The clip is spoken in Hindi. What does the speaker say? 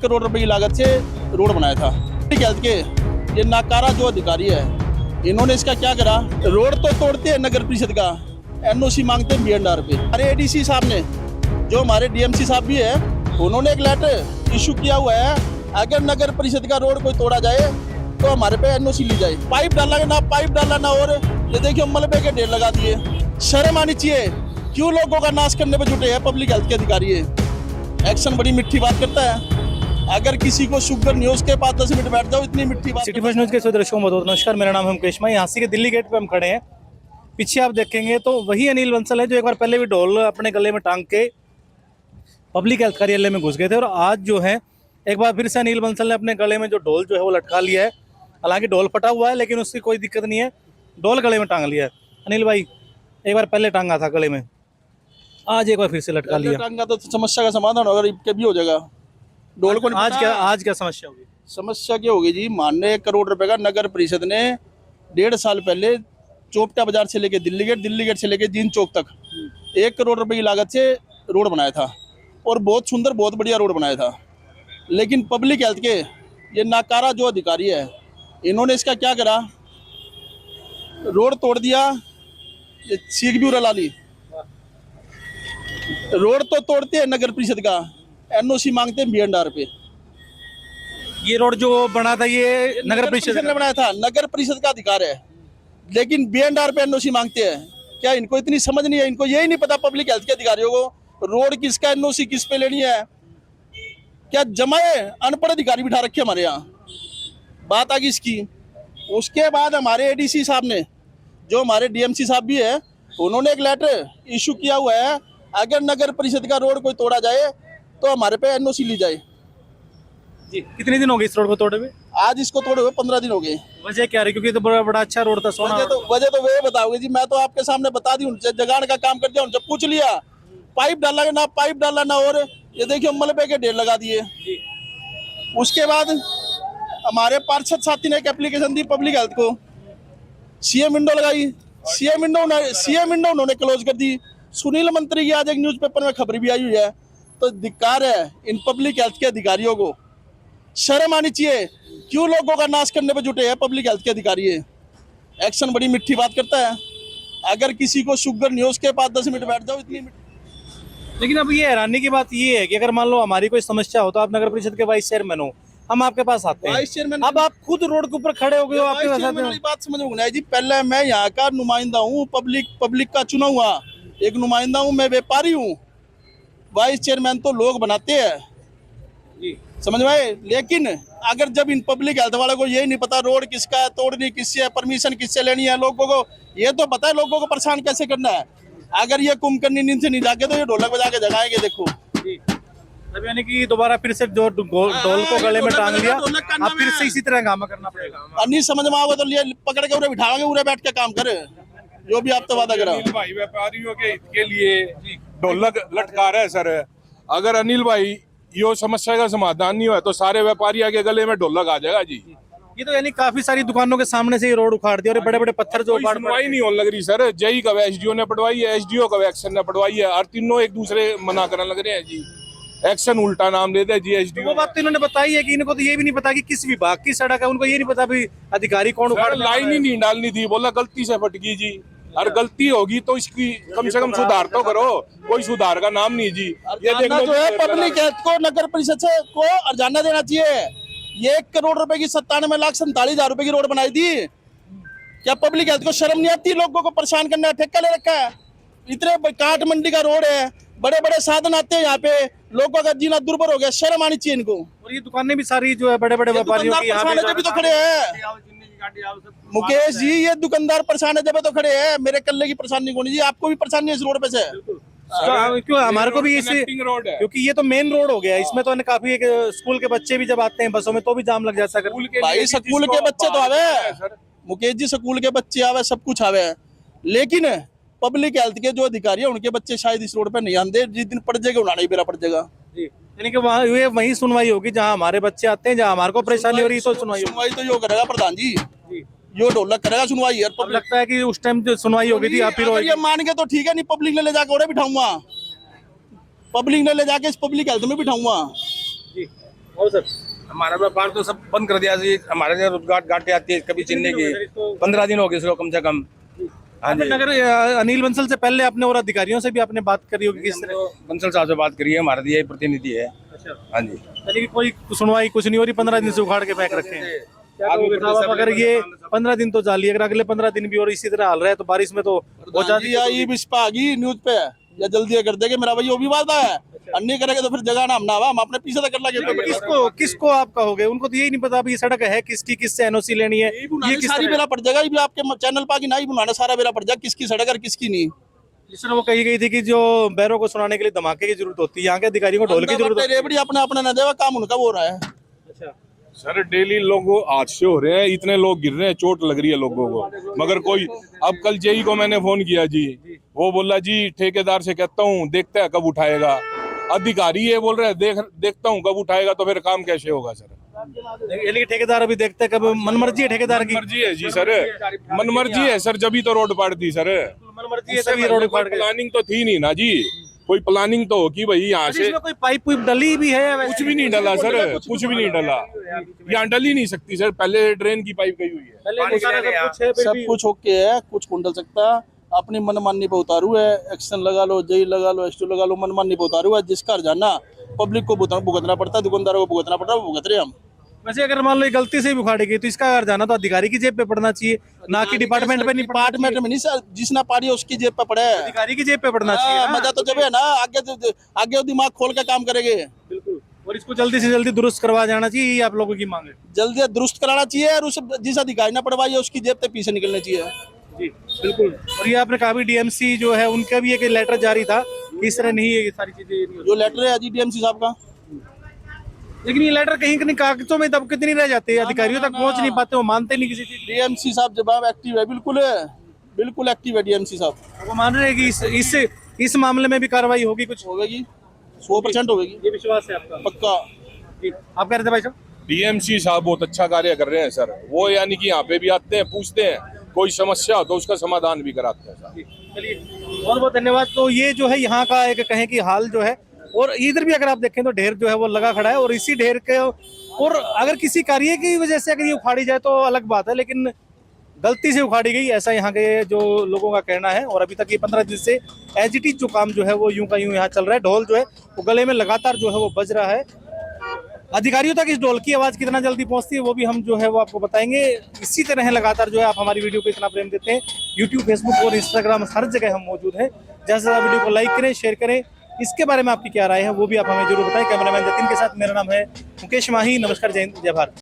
करोड़ रुपए की लागत से रोड बनाया था। हेल्थ के ये नाकारा जो अधिकारी है, इन्होंने इसका क्या करा, रोड तो तोड़ते हैं नगर परिषद का, एनओसी मांगते हैं बीएनआर पे। हमारे एडीसी साहब ने, जो हमारे डीएमसी साहब भी है, उन्होंने एक लेटर इशू किया हुआ है, अगर नगर परिषद का रोड कोई तोड़ा जाए तो हमारे पे एनओसी ली जाए। पाइप डाला ना, पाइप डाला ना, और ये देखिए मलबे के ढेर लगा दिए। शर्म आनी चाहिए, क्यों लोगों का नाश करने पे जुटे हैं पब्लिक हेल्थ के अधिकारी। एक्शन बड़ी मिठी बात करता है, अगर किसी को शुगर नहीं हो उसके पास 10 मिनट बैठ जाओ, इतनी मिठी बात। सिटी फर्स्ट न्यूज के सभी दर्शकों को बहुत नमस्कार, मेरा नाम है मुकेश मैं। यहाँ के दिल्ली गेट पे हम खड़े हैं। पीछे आप देखेंगे तो वही अनिल बंसल है जो एक बार पहले भी ढोल अपने गले में टांग के पब्लिक हेल्थ कार्यालय में घुस गए थे, और आज जो है एक बार फिर से अनिल बंसल ने अपने गले में जो ढोल जो है वो लटका लिया है। हालांकि ढोल फटा हुआ है लेकिन उसकी कोई दिक्कत नहीं है, ढोल गले में टांग लिया है। अनिल भाई, एक बार पहले टांगा था गले में, आज एक बार फिर से लटका लिया। टांगा तो समस्या का समाधान होगा, के भी हो जाएगा। ढोल को आज क्या समस्या होगी? समस्या क्या होगी जी, मानने 1 करोड़ रुपए का नगर परिषद ने 1.5 साल पहले चोपटा बाजार से लेके दिल्ली गेट से लेके जीन चौक तक 1 करोड़ रुपए की लागत से रोड बनाया था, और बहुत सुंदर बहुत बढ़िया रोड बनाया था। लेकिन पब्लिक हेल्थ के ये नाकारा जो अधिकारी है, इन्होंने इसका क्या करा, रोड तोड़ दिया, ये सीख भी उड़ा ली। रोड तो तोड़ते हैं नगर परिषद का, एनओसी मांगते हैं बीएनआर पे। ये रोड जो बना था ये नगर परिषद ने बनाया था, नगर परिषद का अधिकार है, लेकिन बीएनआर पे एनओसी मांगते हैं। क्या इनको इतनी समझ नहीं है? इनको यही नहीं पता पब्लिक हेल्थ के अधिकारियों को रोड किसका, एनओसी किस पे लेनी है? क्या जमाए अनपढ़ अधिकारी बिठा रखे हमारे यहाँ। बात आ गई इसकी। उसके बाद हमारे एडीसी साहब ने, जो हमारे डीएमसी साहब भी है, उन्होंने एक लेटर इशू किया हुआ है, अगर नगर परिषद का रोड कोई तोड़ा जाए तो हमारे पे एनओसी ली जाए। जी, कितने दिन हो गए इस रोड को तोड़े हुए? आज इसको तोड़े हुए 15 दिन हो गए। वजह क्या रही? क्योंकि ये तो बड़ा अच्छा रोड था, सोना। वजह तो वे बताओगे जी, मैं तो आपके सामने बता दी, उनसे जगाड़ का काम कर दिया, उनसे पूछ लिया, पाइप डाला ना, पाइप डाला ना, और ये देखिए मलबे के ढेर लगा दिए। उसके बाद हमारे पार्षद साथी ने एक एप्लीकेशन दी पब्लिक हेल्थ को, सीएम विंडो लगाई, सीएम विंडो उन्होंने क्लोज कर दी। सुनील मंत्री की आज एक न्यूज़पेपर में खबर भी आई हुई है। तो धिक्कार है इन पब्लिक हेल्थ के अधिकारियों को, शर्म आनी चाहिए, क्यों लोगों का नाश करने पे जुटे हैं पब्लिक हेल्थ के अधिकारी। एक्शन बड़ी मिठी बात करता है, अगर किसी को शुगर नहीं हो उसके पास 10 मिनट बैठ जाओ, इतनी मिठी। लेकिन अब ये हैरानी की बात ये है कि अगर मान लो हमारी कोई समस्या हो तो आप नगर परिषद के वाइस चेयरमैन हो, हम आपके पास आते हैं, वाइस चेयरमैन, अब आप खुद रोड के ऊपर खड़े हो गए हो, आपके पास आते हैं। बात समझ में जी, पहले मैं यहाँ का नुमाइंदा हूँ, पब्लिक का चुना हुआ एक नुमाइंदा हूँ, मैं व्यापारी हूँ। वाइस चेयरमैन तो लोग बनाते हैं जी, समझ में आए। लेकिन अगर जब इन पब्लिक हेल्थ वालों को यही नहीं पता रोड किसका है, तोड़नी किससे है, परमिशन किससे लेनी है, लोगों को ये तो पता है लोगों को परेशान कैसे करना है। अगर ये कुंभकर्णी नींद से नहीं जाके तो ये ढोलक बजा के जगाएंगे। देखो अब यानी कि दोबारा फिर से जो ढोल को गले में टांग लिया, अब फिर से इसी तरह काम करना पड़ेगा। नहीं समझ में आओगे तो लिए पकड़ के उन्हें बिठाओगे, उन्हें बैठ के काम करे, जो भी आप तो वादा करा। अनिल भाई व्यापारियों के हित के लिए ढोलक लटका रहे सर। अगर अनिल भाई यो समस्या का समाधान नहीं हुआ तो सारे व्यापारियों के गले में ढोलक आ जाएगा जी। ये तो यानी काफी सारी दुकानों के सामने से ये रोड उखाड़ दिया, और बड़े बड़े पत्थर जो उखाड़ सुनवाई नहीं होने लग रही सर। जेई का एसडीओ ने पढ़वाई है, एसडीओ का एक्शन ने पढ़वाई है, और तीनों एक दूसरे मना करने लग रहे हैं जी। एक्शन उल्टा नाम लेते हैं जी एसडीओ। वो बात तो इन्होंने बताई है कि इनको तो ये भी नहीं पता कि किस विभाग की सड़क है, उनको ये नहीं पता भी अधिकारी कौन उखाड़। लाइन ही नहीं डालनी थी, बोला गलती से फट गई जी। और गलती होगी तो इसकी कम से कम सुधार तो करो, कोई सुधार का नाम नहीं जी। ये देखना जो है पब्लिक हेल्थ को नगर परिषद से को अर्जाना देना चाहिए। ये 1 करोड़ रुपए की 97,47,000 रुपए की रोड बनाई थी। क्या पब्लिक हेल्थ को शर्म नहीं आती? लोगों को परेशान करने का ठेका ले रखा है। इतने काट मंडी का रोड है, बड़े बड़े साधन आते हैं यहाँ पे, लोगों का जीना दुर्भर हो गया। शर्म आनी चाहिए इनको। और ये दुकानें भी सारी जो है बड़े बड़े व्यापारियों की यहाँ पे तो खड़े हैं मुकेश जी, ये दुकानदार परेशान है जब तो खड़े हैं। मेरे कल्ले की परेशानी कौन जी? आपको भी परेशानी है इस रोड पे से? क्यों हमारे को भी इसी, रोड है क्योंकि ये तो मेन रोड हो गया, इसमें तो काफी स्कूल के बच्चे भी जब आते हैं बसों में तो भी जाम लग जाता है। भाई स्कूल के बच्चे तो आवे मुकेश जी, स्कूल के बच्चे आवे, सब कुछ आवे, लेकिन पब्लिक हेल्थ के जो अधिकारी है उनके बच्चे शायद इस रोड पे नहीं आते। जिस दिन पड़ जाएगा उन्हें बेरा पड़ जाएगा। यानी कि वही सुनवाई होगी जहाँ हमारे बच्चे आते हैं, जहाँ हमारे को परेशानी हो रही है तो सुनवाई तो यो करेगा प्रधान जी, यो ढोलक करेगा सुनवाई। यार लगता है कि उस टाइम जो सुनवाई होगी थी आप फिर ये मान के तो ठीक है, नहीं पब्लिक ने ले जाकर बिठाऊंगा, पब्लिक ने ले जाके इस पब्लिक हेल्थ में बिठाऊंगा। और सर हमारा व्यापार तो सब बंद कर दिया जी। हमारे यहाँ रोजगार गांठें आती है कभी चिन्ने की। 15 दिन हो गए इसको कम से कम। हाँ जी, आपने नगर अनिल बंसल से पहले आपने और अधिकारियों से भी आपने बात करी होगी किस तरह? बंसल साहब से बात करिए, हमारा दिया प्रतिनिधि है। अच्छा, हाँ जी, यानी कि कोई सुनवाई कुछ नहीं हो रही, 15 दिन से उखाड़ के फेंक रखे हैं। क्या कहोगे साहब आप, अगर ये 15 दिन तो जाली, अगर अगले 15 दिन भी और इसी तरह हाल रहा है तो बारिश में तो बहुत जी ज्यादा आई इस पे आ गई न्यूज पे, या जल्दी कर देंगे मेरा भाई, वो भी वादा है। अन्य करेंगे तो फिर जगह नाम ना हम अपने पीछे तक कर लगे। किसको आप कहोगे? उनको तो यही नहीं पता ये सड़क है किसकी, किससे एनओसी लेनी है, ये किस सारी तरह बेरा पड़ जाएगा। ये भी आपके चैनल पर नहीं बुलाना, सारा बेरा पड़ जाएगा किसकी सड़क और किसकी नहीं। जिस तरह वो कही गई थी कि जो बैरों को सुनाने के लिए धमाके की जरूरत होती है, यहाँ के अधिकारियों को ढोल की जरूरत होती है। रेबड़ी अपने अपने न देवा, काम उनका वो हो रहा है। अच्छा, सर डेली लोगों हादसे हो रहे हैं, इतने लोग गिर रहे हैं, चोट लग रही है लोगों को, मगर कोई। अब कल जेई को मैंने फोन किया जी, वो बोला जी ठेकेदार से कहता हूँ देखते हैं कब उठाएगा। अधिकारी ये बोल रहे हैं देखता हूँ कब उठाएगा, तो फिर काम कैसे होगा सर? यानी कि ठेकेदार अभी देखते हैं कब, मनमर्जी है ठेकेदार की? मर्जी है जी सर, मनमर्जी है सर, जब ही तो रोड पाड़ दी सर। मनमर्जी है तभी रोड फाड़ गए। प्लानिंग तो थी नहीं ना जी, कोई प्लानिंग तो हो कि भाई यहाँ से। इसमें कोई पाइप पुइप डली भी है? कुछ भी नहीं डला सर, कुछ भी नहीं डला, यहाँ डल ही नहीं सकती सर, पहले ड्रेन की पाइप गई हुई है। पहले सारा सब कुछ है, फिर सब भी कुछ ओके है, कुछ कुंडल सकता। अपनी मनमानी पे उतारू है, एक्शन लगा लो, जेई लगा लो, एसटी लगा लो, मनमानी पे उतारू है। जिसका जाना पब्लिक को भुगतना पड़ता है, दुकानदारों को भुगतना पड़ता है, वो भुगत रहे हम। वैसे अगर मान लो ये गलती से भी उखाड़ी गई तो इसका अगर जाना तो अधिकारी की जेब पे पड़ना चाहिए, ना कि डिपार्टमेंट पे नहीं। डिपार्टमेंट में नहीं सर, जिसना पाड़ी है उसकी जेब पे पड़े है। अधिकारी की जेब पे पड़ना चाहिए ना। मजा तो जब है ना, आगे वो दिमाग खोल के काम करेंगे। बिल्कुल, और इसको जल्दी से जल्दी दुरुस्त करवा जाना चाहिए, ये आप लोगों की मांग है। जल्दी दुरुस्त कराना चाहिए, और उस जिस अधिकारी ने पड़वाई है उसकी जेब पे पीछे निकलना चाहिए। जी बिल्कुल। और ये आपने कहा भी डीएमसी जो है उनका भी एक लेटर जारी था, इस तरह नहीं है ये सारी चीजें। जो लेटर है डीएमसी साहब का, लेकिन ये लेटर कहीं कहीं कागजों में दब कितनी रह जाते हैं, अधिकारियों तक पहुंच नहीं पाते, वो मानते नहीं किसी चीज। डीएमसी साहब जवाब एक्टिव है, बिल्कुल एक्टिव है डीएमसी साहब। वो मान रहे हैं कि इस मामले में भी कार्रवाई होगी, कुछ होगी, 100% होगी, ये विश्वास है आपका? पक्का। जी, आप कह रहे थे भाई साहब? डीएमसी साहब बहुत अच्छा कार्य कर रहे हैं सर, वो यानी कि यहाँ पे भी आते हैं, पूछते हैं, कोई समस्या हो तो उसका समाधान भी कराते हैं सर। चलिए बहुत बहुत धन्यवाद। तो ये जो है यहाँ का एक कहें कि हाल जो है, और इधर भी अगर आप देखें तो ढेर जो है वो लगा खड़ा है, और इसी ढेर के, और अगर किसी कार्य की वजह से अगर ये उखाड़ी जाए तो अलग बात है, लेकिन गलती से उखाड़ी गई ऐसा यहाँ के जो लोगों का कहना है। और अभी तक ये 15 दिन से एज इट इज जो काम जो है वो यूं का यूं यहाँ चल रहा है। ढोल जो है वो गले में लगातार जो है वो बज रहा है। अधिकारियों तक इस ढोल की आवाज कितना जल्दी पहुंचती है वो भी हम जो है वो आपको बताएंगे। इसी तरह लगातार जो है आप हमारी वीडियो को इतना प्रेम देते हैं, यूट्यूब, फेसबुक और इंस्टाग्राम हर जगह हम मौजूद हैं। ज़्यादा से ज़्यादा वीडियो को लाइक करें, शेयर करें। इसके बारे में आपकी क्या राय है वो भी आप हमें जरूर बताएं। कैमरामैन जतिन के साथ मेरा नाम है मुकेश माही। नमस्कार, जय हिंद, जय भारत।